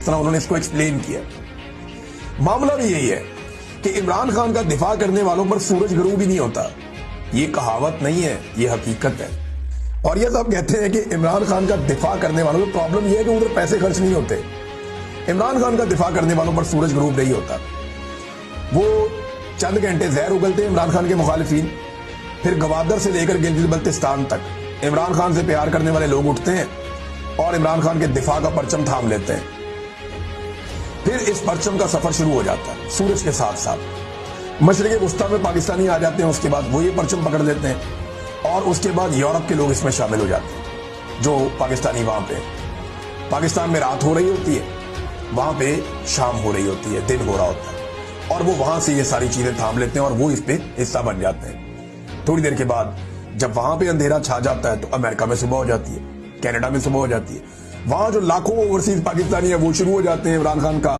طرح उन्होंने इसको एक्सप्लेन किया। मामला भी यही है कि इमरान खान का दिफा करने वालों पर सूरज गुरूब भी नहीं होता। ये कहावत नहीं है, ये हकीकत है। और ये सब कहते हैं कि इमरान खान का दिफा करने वालों को प्रॉब्लम ये है कि उधर पैसे खर्च नहीं होते। इमरान खान का दिफा करने वालों पर सूरज गुरूब नहीं होता। वो चंद घंटे जहर उगलते हैं इमरान खान के मुखालिफिन, फिर गवादर से लेकर गिलगित बल्तिस्तान तक इमरान खान से प्यार करने वाले लोग उठते हैं और इमरान खान के दिफा का परचम थाम लेते हैं। फिर इस परचम का सफर शुरू हो जाता है सूरज के साथ साथ। मशरिक़ वुस्ता में पाकिस्तानी आ जाते हैं, उसके बाद वो ये परचम पकड़ लेते हैं और उसके बाद यूरोप के लोग इसमें शामिल हो जाते हैं। जो पाकिस्तानी वहां पे, पाकिस्तान में रात हो रही होती है, वहां पे शाम हो रही होती है, दिन हो रहा होता है, और वो वहां से ये सारी चीजें थाम लेते हैं और वो इस पे हिस्सा बन जाते हैं। थोड़ी देर के बाद जब वहां पे अंधेरा छा जाता है तो अमेरिका में सुबह हो जाती है, कनाडा में सुबह हो जाती है। वहां जो लाखों ओवरसीज पाकिस्तानी है वो शुरू हो जाते हैं इमरान खान का